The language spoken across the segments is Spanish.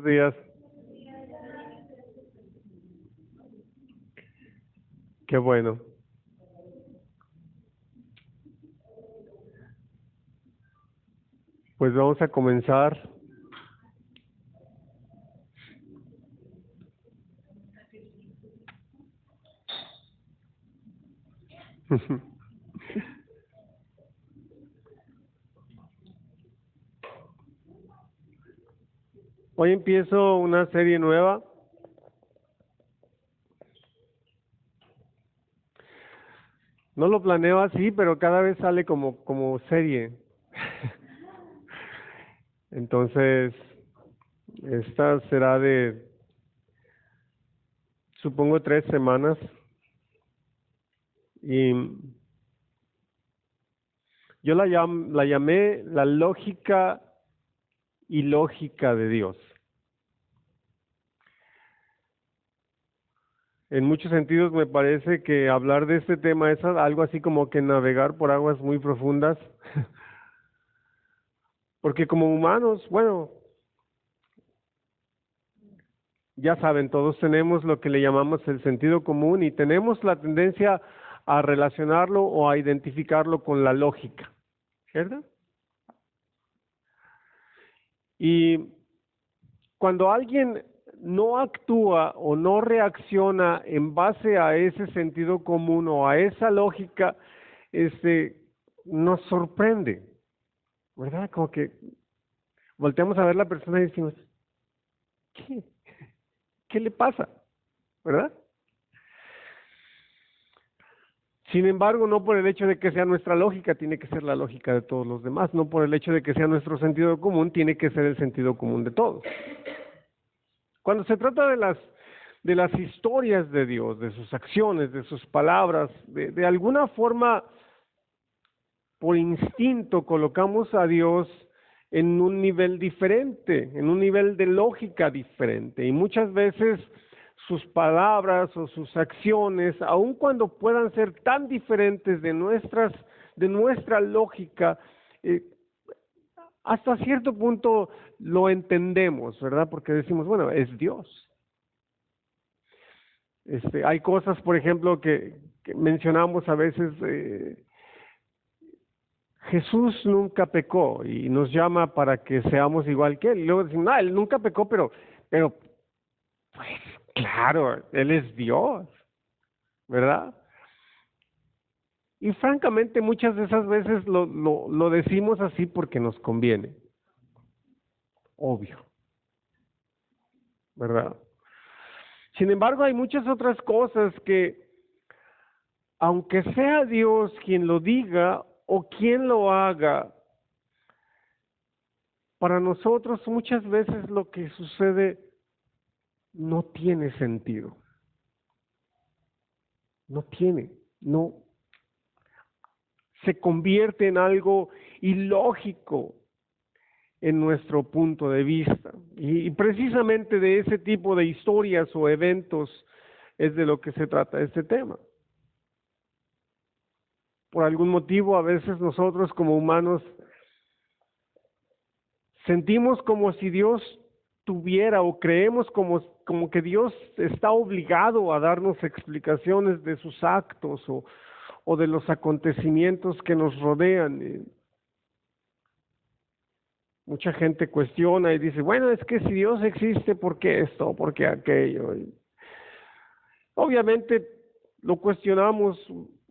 días. Qué bueno. Pues vamos a comenzar. Hoy empiezo una serie nueva. No lo planeo así, pero cada vez sale como serie. Entonces, esta será de, supongo, 3 semanas. Y yo la llamé la lógica ilógica de Dios. En muchos sentidos me parece que hablar de este tema es algo así como que navegar por aguas muy profundas, porque como humanos, bueno, ya saben, todos tenemos lo que le llamamos el sentido común y tenemos la tendencia a relacionarlo o a identificarlo con la lógica, ¿cierto? Y cuando alguien no actúa o no reacciona en base a ese sentido común o a esa lógica, nos sorprende, ¿verdad? Como que volteamos a ver a la persona y decimos, ¿qué? ¿Qué le pasa? ¿Verdad? Sin embargo, no por el hecho de que sea nuestra lógica, tiene que ser la lógica de todos los demás. No por el hecho de que sea nuestro sentido común, tiene que ser el sentido común de todos. Cuando se trata de las historias de Dios, de sus acciones, de sus palabras, de alguna forma, por instinto, colocamos a Dios en un nivel diferente, en un nivel de lógica diferente. Y muchas veces sus palabras o sus acciones, aun cuando puedan ser tan diferentes de nuestra lógica, hasta cierto punto lo entendemos, ¿verdad? Porque decimos, bueno, es Dios. Hay cosas, por ejemplo, que mencionamos a veces. Jesús nunca pecó y nos llama para que seamos igual que él. Y luego decimos, no, él nunca pecó, pero, pues claro, él es Dios, ¿verdad? Y francamente muchas de esas veces lo decimos así porque nos conviene, obvio, ¿verdad? Sin embargo, hay muchas otras cosas que, aunque sea Dios quien lo diga o quien lo haga, para nosotros muchas veces lo que sucede no tiene sentido. No se convierte en algo ilógico en nuestro punto de vista. Y precisamente de ese tipo de historias o eventos es de lo que se trata este tema. Por algún motivo, a veces nosotros como humanos sentimos como si Dios tuviera o creemos como que Dios está obligado a darnos explicaciones de sus actos o de los acontecimientos que nos rodean. Mucha gente cuestiona y dice, bueno, es que si Dios existe, ¿por qué esto? ¿Por qué aquello? Obviamente lo cuestionamos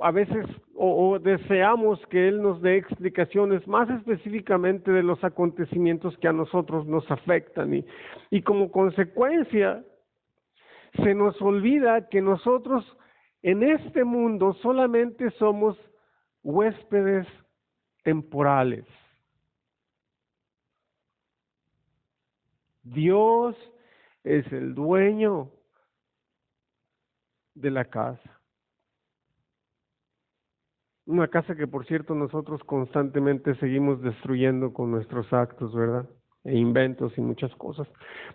a veces o deseamos que Él nos dé explicaciones más específicamente de los acontecimientos que a nosotros nos afectan y como consecuencia se nos olvida que nosotros en este mundo solamente somos huéspedes temporales. Dios es el dueño de la casa. Una casa que, por cierto, nosotros constantemente seguimos destruyendo con nuestros actos, ¿verdad? E inventos y muchas cosas.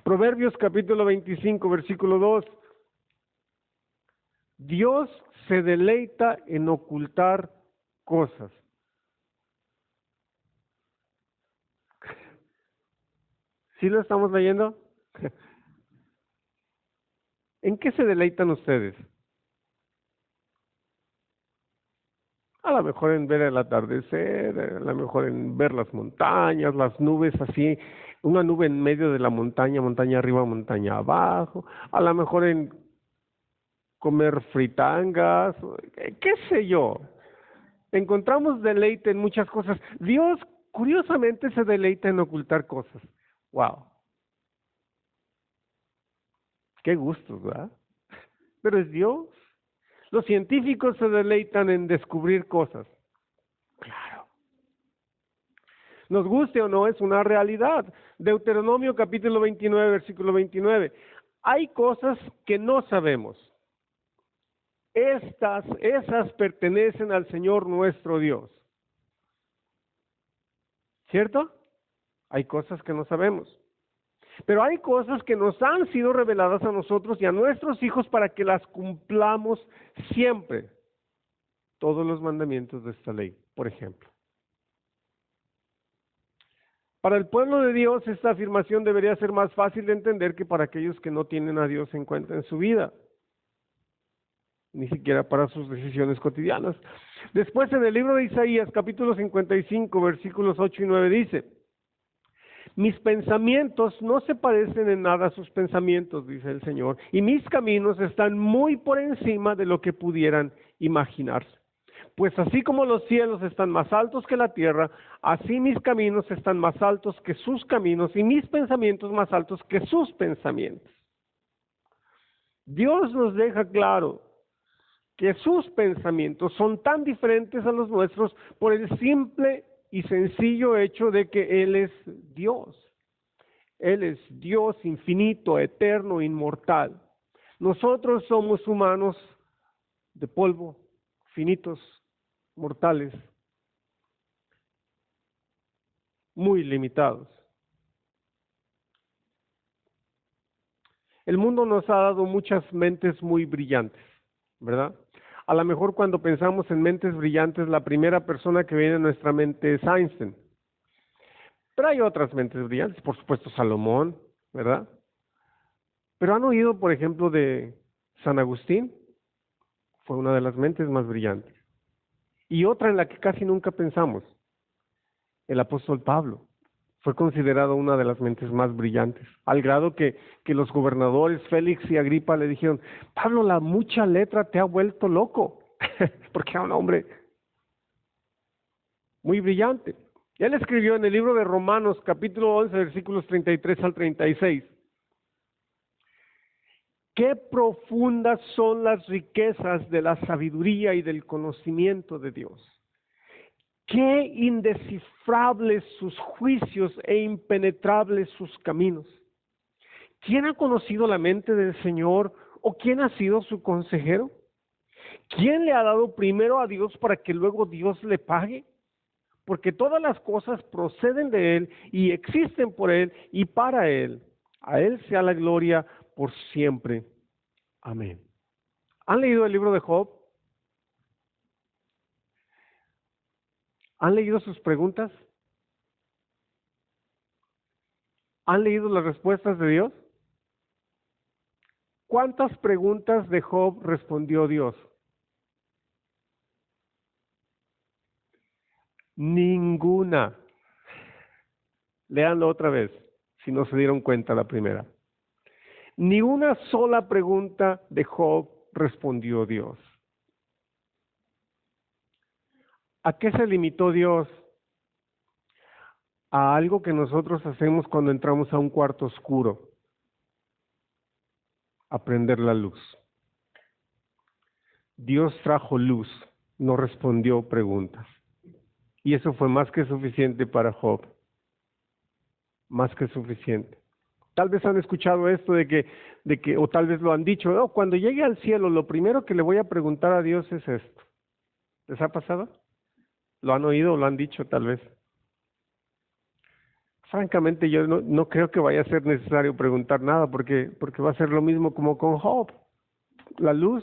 Proverbios capítulo 25, versículo 2. Dios se deleita en ocultar cosas. ¿Sí lo estamos leyendo? ¿En qué se deleitan ustedes? A lo mejor en ver el atardecer, a lo mejor en ver las montañas, las nubes así, una nube en medio de la montaña, montaña arriba, montaña abajo, a lo mejor en comer fritangas, qué sé yo. Encontramos deleite en muchas cosas. Dios, curiosamente, se deleita en ocultar cosas. Wow, qué gustos, ¿verdad? Pero es Dios. Los científicos se deleitan en descubrir cosas. Claro. Nos guste o no, es una realidad. Deuteronomio capítulo 29, versículo 29. Hay cosas que no sabemos. Esas pertenecen al Señor nuestro Dios. ¿Cierto? Hay cosas que no sabemos. Pero hay cosas que nos han sido reveladas a nosotros y a nuestros hijos para que las cumplamos siempre. Todos los mandamientos de esta ley, por ejemplo. Para el pueblo de Dios, esta afirmación debería ser más fácil de entender que para aquellos que no tienen a Dios en cuenta en su vida, ni siquiera para sus decisiones cotidianas. Después, en el libro de Isaías, capítulo 55, versículos 8 y 9, dice: mis pensamientos no se parecen en nada a sus pensamientos, dice el Señor, y mis caminos están muy por encima de lo que pudieran imaginarse. Pues así como los cielos están más altos que la tierra, así mis caminos están más altos que sus caminos y mis pensamientos más altos que sus pensamientos. Dios nos deja claro que sus pensamientos son tan diferentes a los nuestros por el simple y sencillo hecho de que Él es Dios. Él es Dios infinito, eterno, inmortal. Nosotros somos humanos de polvo, finitos, mortales, muy limitados. El mundo nos ha dado muchas mentes muy brillantes, ¿verdad? A lo mejor cuando pensamos en mentes brillantes, la primera persona que viene a nuestra mente es Einstein. Pero hay otras mentes brillantes, por supuesto Salomón, ¿verdad? Pero han oído, por ejemplo, de San Agustín, fue una de las mentes más brillantes. Y otra en la que casi nunca pensamos, el apóstol Pablo, fue considerado una de las mentes más brillantes, al grado que los gobernadores Félix y Agripa le dijeron: Pablo, la mucha letra te ha vuelto loco, porque era un hombre muy brillante. Él escribió en el libro de Romanos, capítulo 11, versículos 33 al 36, qué profundas son las riquezas de la sabiduría y del conocimiento de Dios. Qué indescifrables sus juicios e impenetrables sus caminos. ¿Quién ha conocido la mente del Señor o quién ha sido su consejero? ¿Quién le ha dado primero a Dios para que luego Dios le pague? Porque todas las cosas proceden de Él y existen por Él y para Él. A Él sea la gloria por siempre. Amén. ¿Han leído el libro de Job? ¿Han leído sus preguntas? ¿Han leído las respuestas de Dios? ¿Cuántas preguntas de Job respondió Dios? Ninguna. Léanlo otra vez, si no se dieron cuenta la primera. Ni una sola pregunta de Job respondió Dios. ¿A qué se limitó Dios? A algo que nosotros hacemos cuando entramos a un cuarto oscuro: a prender la luz. Dios trajo luz, no respondió preguntas. Y eso fue más que suficiente para Job. Más que suficiente. Tal vez han escuchado esto de que, o tal vez lo han dicho: oh, cuando llegue al cielo, lo primero que le voy a preguntar a Dios es esto. ¿Les ha pasado? ¿Lo han oído o lo han dicho tal vez? Francamente, yo no creo que vaya a ser necesario preguntar nada, porque va a ser lo mismo como con Job. La luz,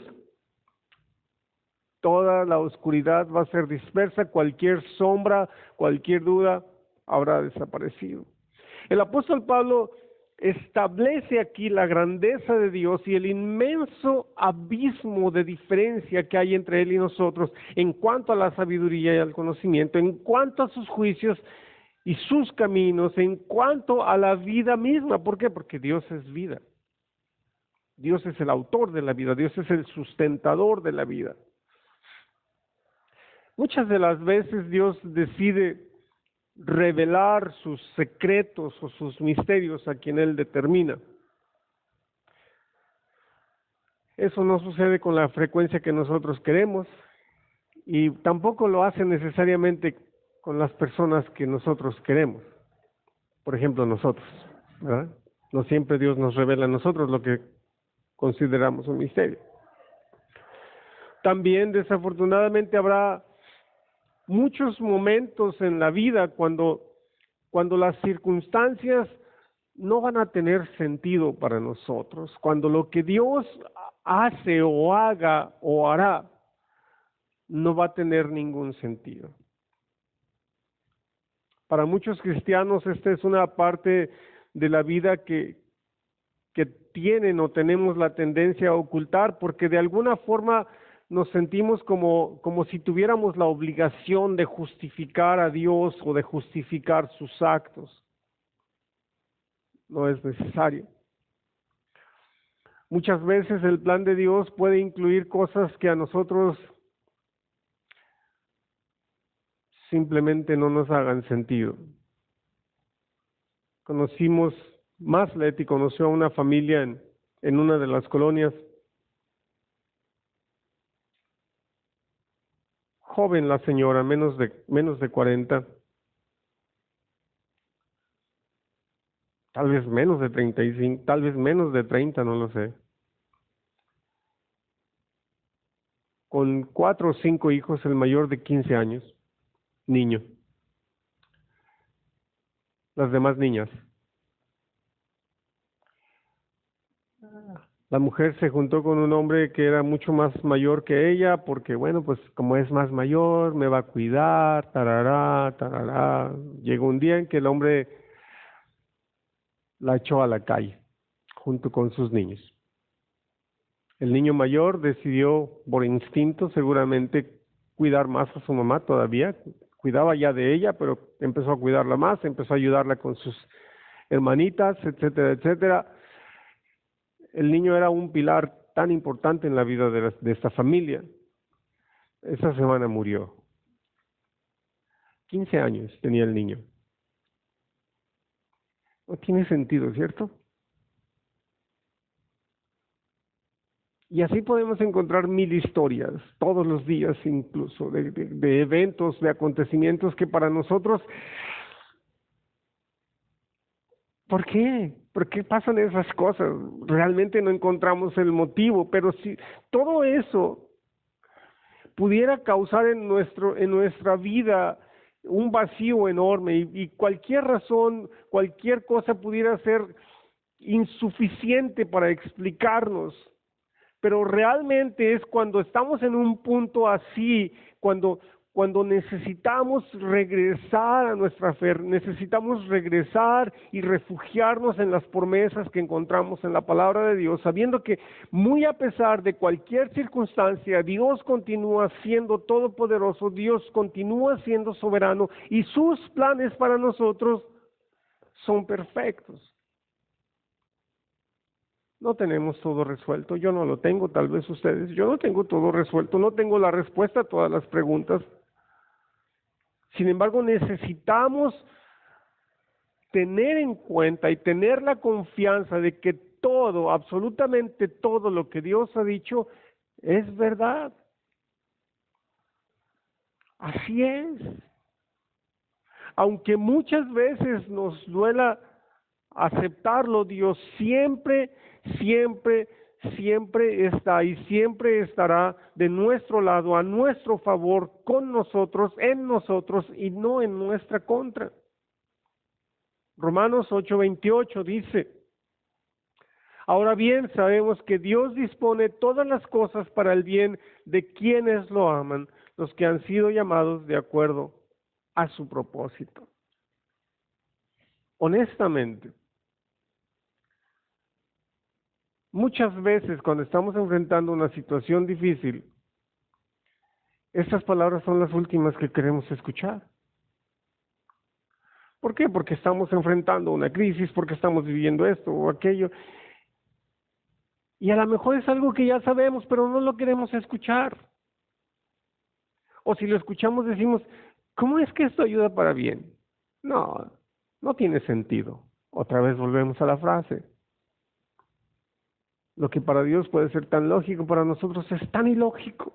toda la oscuridad va a ser dispersa, cualquier sombra, cualquier duda habrá desaparecido. El apóstol Pablo establece aquí la grandeza de Dios y el inmenso abismo de diferencia que hay entre Él y nosotros en cuanto a la sabiduría y al conocimiento, en cuanto a sus juicios y sus caminos, en cuanto a la vida misma. ¿Por qué? Porque Dios es vida. Dios es el autor de la vida, Dios es el sustentador de la vida. Muchas de las veces Dios decide revelar sus secretos o sus misterios a quien Él determina. Eso no sucede con la frecuencia que nosotros queremos y tampoco lo hace necesariamente con las personas que nosotros queremos. Por ejemplo, nosotros, ¿verdad? No siempre Dios nos revela a nosotros lo que consideramos un misterio. También, desafortunadamente, habrá muchos momentos en la vida cuando las circunstancias no van a tener sentido para nosotros, cuando lo que Dios hace o haga o hará no va a tener ningún sentido. Para muchos cristianos esta es una parte de la vida que tienen o tenemos la tendencia a ocultar, porque de alguna forma nos sentimos como si tuviéramos la obligación de justificar a Dios o de justificar sus actos. No es necesario. Muchas veces el plan de Dios puede incluir cosas que a nosotros simplemente no nos hagan sentido. Leti conoció a una familia en una de las colonias, joven la señora, menos de 40, tal vez menos de 35, tal vez menos de 30, no lo sé. Con 4 o 5 hijos, el mayor de 15 años, niño. Las demás niñas. La mujer se juntó con un hombre que era mucho más mayor que ella, porque bueno, pues como es más mayor, me va a cuidar, tarará, tarará. Llegó un día en que el hombre la echó a la calle, junto con sus niños. El niño mayor decidió, por instinto, seguramente, cuidar más a su mamá todavía. Cuidaba ya de ella, pero empezó a cuidarla más, empezó a ayudarla con sus hermanitas, etcétera, etcétera. El niño era un pilar tan importante en la vida de esta familia. Esa semana murió. 15 años tenía el niño. No tiene sentido, ¿cierto? Y así podemos encontrar 1000 historias, todos los días incluso, de eventos, de acontecimientos que para nosotros, ¿por qué? ¿Por qué pasan esas cosas? Realmente no encontramos el motivo, pero si todo eso pudiera causar en nuestra vida un vacío enorme y cualquier razón, cualquier cosa pudiera ser insuficiente para explicarnos. Pero realmente es cuando estamos en un punto así, cuando necesitamos regresar a nuestra fe, necesitamos regresar y refugiarnos en las promesas que encontramos en la palabra de Dios, sabiendo que muy a pesar de cualquier circunstancia, Dios continúa siendo todopoderoso, Dios continúa siendo soberano y sus planes para nosotros son perfectos. No tenemos todo resuelto, yo no lo tengo, tal vez ustedes, yo no tengo todo resuelto, no tengo la respuesta a todas las preguntas. Sin embargo, necesitamos tener en cuenta y tener la confianza de que todo, absolutamente todo lo que Dios ha dicho es verdad. Así es. Aunque muchas veces nos duela aceptarlo, Dios siempre está y siempre estará de nuestro lado, a nuestro favor, con nosotros, en nosotros y no en nuestra contra. Romanos 8:28 dice: ahora bien, sabemos que Dios dispone todas las cosas para el bien de quienes lo aman, los que han sido llamados de acuerdo a su propósito. Honestamente, Muchas veces cuando estamos enfrentando una situación difícil, estas palabras son las últimas que queremos escuchar. ¿Por qué? Porque estamos enfrentando una crisis, porque estamos viviendo esto o aquello. Y a lo mejor es algo que ya sabemos, pero no lo queremos escuchar. O si lo escuchamos decimos, ¿cómo es que esto ayuda para bien? No, no tiene sentido. Otra vez volvemos a la frase. Lo que para Dios puede ser tan lógico, para nosotros es tan ilógico.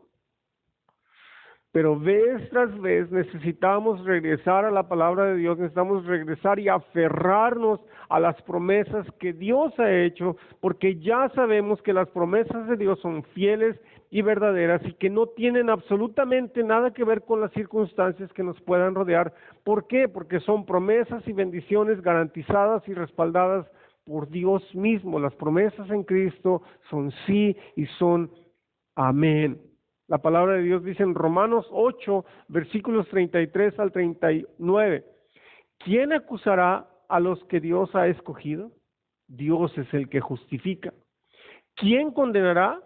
Pero vez tras vez necesitamos regresar a la palabra de Dios, necesitamos regresar y aferrarnos a las promesas que Dios ha hecho, porque ya sabemos que las promesas de Dios son fieles y verdaderas y que no tienen absolutamente nada que ver con las circunstancias que nos puedan rodear. ¿Por qué? Porque son promesas y bendiciones garantizadas y respaldadas por Dios mismo. Las promesas en Cristo son sí y son amén. La palabra de Dios dice en Romanos 8, versículos 33 al 39, ¿quién acusará a los que Dios ha escogido? Dios es el que justifica. ¿Quién condenará?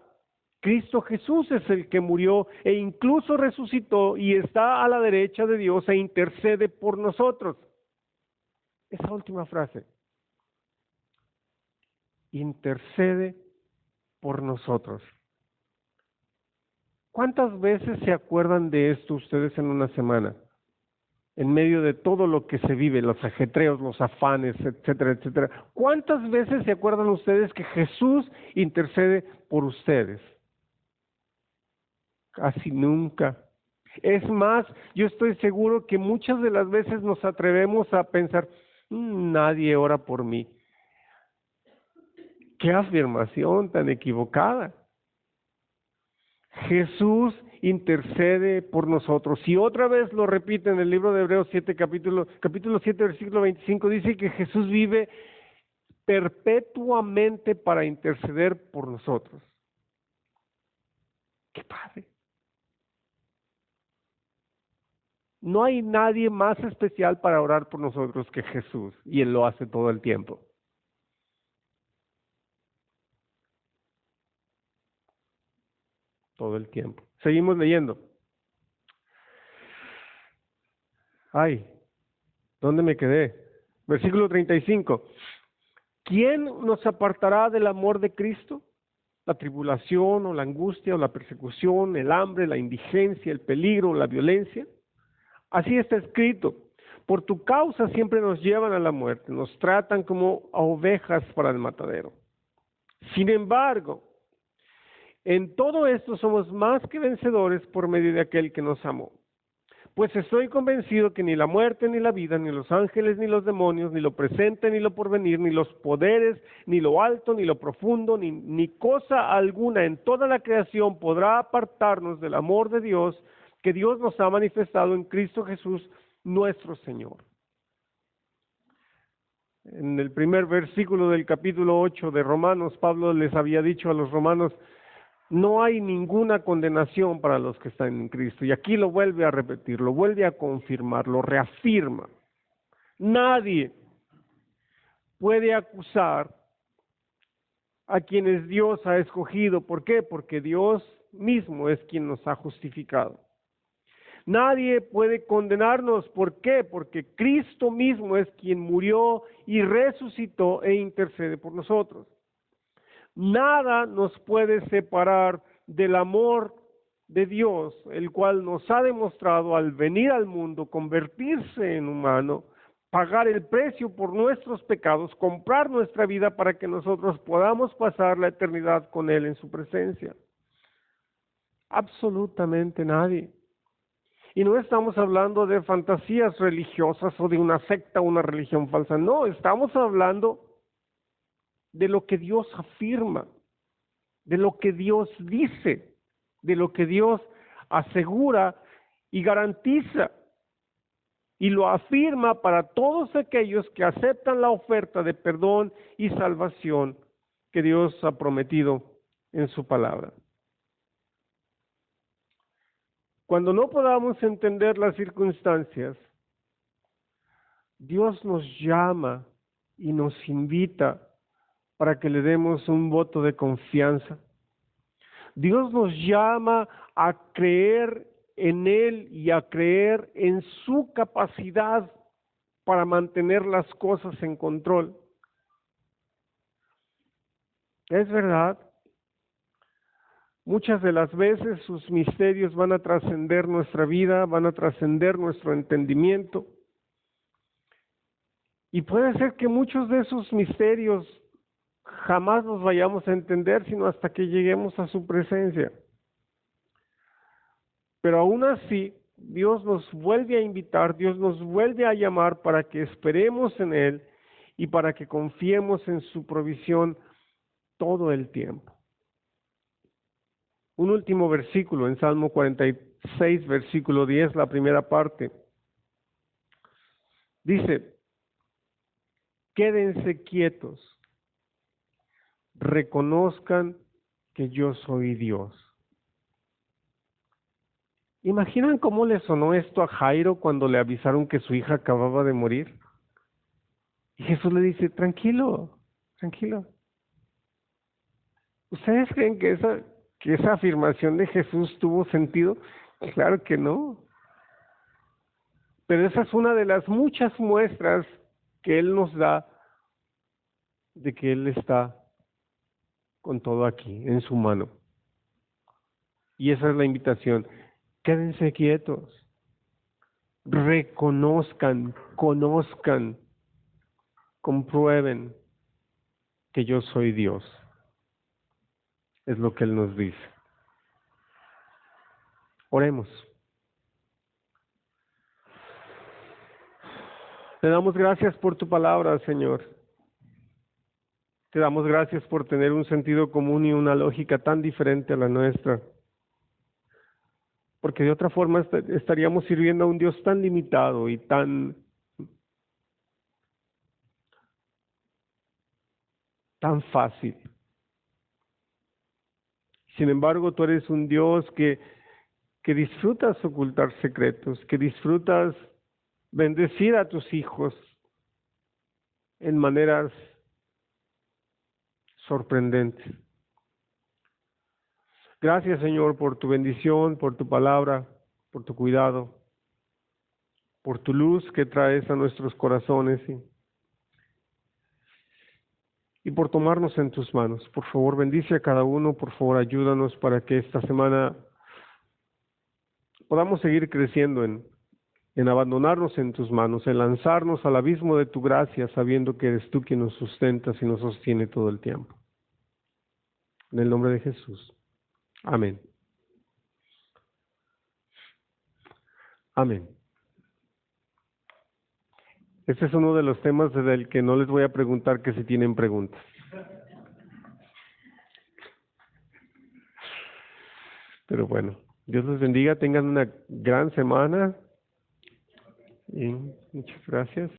Cristo Jesús es el que murió e incluso resucitó y está a la derecha de Dios e intercede por nosotros. Esa última frase, intercede por nosotros. ¿Cuántas veces se acuerdan de esto ustedes en una semana? En medio de todo lo que se vive, los ajetreos, los afanes, etcétera, etcétera. ¿Cuántas veces se acuerdan ustedes que Jesús intercede por ustedes? Casi nunca. Es más, yo estoy seguro que muchas de las veces nos atrevemos a pensar, nadie ora por mí. ¡Qué afirmación tan equivocada! Jesús intercede por nosotros. Y otra vez lo repite en el libro de Hebreos 7, capítulo 7, versículo 25, dice que Jesús vive perpetuamente para interceder por nosotros. ¡Qué padre! No hay nadie más especial para orar por nosotros que Jesús, y Él lo hace todo el tiempo. Todo el tiempo. Seguimos leyendo. Ay, ¿dónde me quedé? Versículo 35. ¿Quién nos apartará del amor de Cristo? ¿La tribulación o la angustia o la persecución, el hambre, la indigencia, el peligro o la violencia? Así está escrito. Por tu causa siempre nos llevan a la muerte, nos tratan como a ovejas para el matadero. Sin embargo, en todo esto somos más que vencedores por medio de aquel que nos amó. Pues estoy convencido que ni la muerte, ni la vida, ni los ángeles, ni los demonios, ni lo presente, ni lo porvenir, ni los poderes, ni lo alto, ni lo profundo, ni cosa alguna en toda la creación podrá apartarnos del amor de Dios que Dios nos ha manifestado en Cristo Jesús, nuestro Señor. En el primer versículo del capítulo 8 de Romanos, Pablo les había dicho a los romanos, no hay ninguna condenación para los que están en Cristo. Y aquí lo vuelve a repetir, lo vuelve a confirmar, lo reafirma. Nadie puede acusar a quienes Dios ha escogido. ¿Por qué? Porque Dios mismo es quien nos ha justificado. Nadie puede condenarnos. ¿Por qué? Porque Cristo mismo es quien murió y resucitó e intercede por nosotros. Nada nos puede separar del amor de Dios, el cual nos ha demostrado al venir al mundo, convertirse en humano, pagar el precio por nuestros pecados, comprar nuestra vida para que nosotros podamos pasar la eternidad con Él en su presencia. Absolutamente nadie. Y no estamos hablando de fantasías religiosas o de una secta o una religión falsa, no, estamos hablando de lo que Dios afirma, de lo que Dios dice, de lo que Dios asegura y garantiza, y lo afirma para todos aquellos que aceptan la oferta de perdón y salvación que Dios ha prometido en su palabra. Cuando no podamos entender las circunstancias, Dios nos llama y nos invita para que le demos un voto de confianza. Dios nos llama a creer en Él y a creer en su capacidad para mantener las cosas en control. Es verdad, muchas de las veces sus misterios van a trascender nuestra vida, van a trascender nuestro entendimiento. Y puede ser que muchos de esos misterios jamás los vayamos a entender, sino hasta que lleguemos a su presencia. Pero aún así, Dios nos vuelve a invitar, Dios nos vuelve a llamar para que esperemos en Él y para que confiemos en su provisión todo el tiempo. Un último versículo en Salmo 46, versículo 10, la primera parte. Dice, quédense quietos, reconozcan que yo soy Dios. ¿Imaginan cómo le sonó esto a Jairo cuando le avisaron que su hija acababa de morir? Y Jesús le dice, tranquilo, tranquilo. ¿Ustedes creen que esa afirmación de Jesús tuvo sentido? Claro que no. Pero esa es una de las muchas muestras que Él nos da de que Él está con todo aquí, en su mano. Y esa es la invitación. Quédense quietos. Reconozcan, conozcan, comprueben que yo soy Dios. Es lo que Él nos dice. Oremos. Te damos gracias por tu palabra, Señor. Te damos gracias por tener un sentido común y una lógica tan diferente a la nuestra. Porque de otra forma estaríamos sirviendo a un Dios tan limitado y tan fácil. Sin embargo, tú eres un Dios que disfrutas ocultar secretos, que disfrutas bendecir a tus hijos en maneras sorprendentes. Gracias, Señor, por tu bendición, por tu palabra, por tu cuidado, por tu luz que traes a nuestros corazones y por tomarnos en tus manos. Por favor, bendice a cada uno, por favor, ayúdanos para que esta semana podamos seguir creciendo en abandonarnos en tus manos, en lanzarnos al abismo de tu gracia, sabiendo que eres tú quien nos sustentas y nos sostiene todo el tiempo. En el nombre de Jesús. Amén. Amén. Este es uno de los temas del que no les voy a preguntar que si tienen preguntas. Pero bueno, Dios les bendiga, tengan una gran semana y muchas gracias.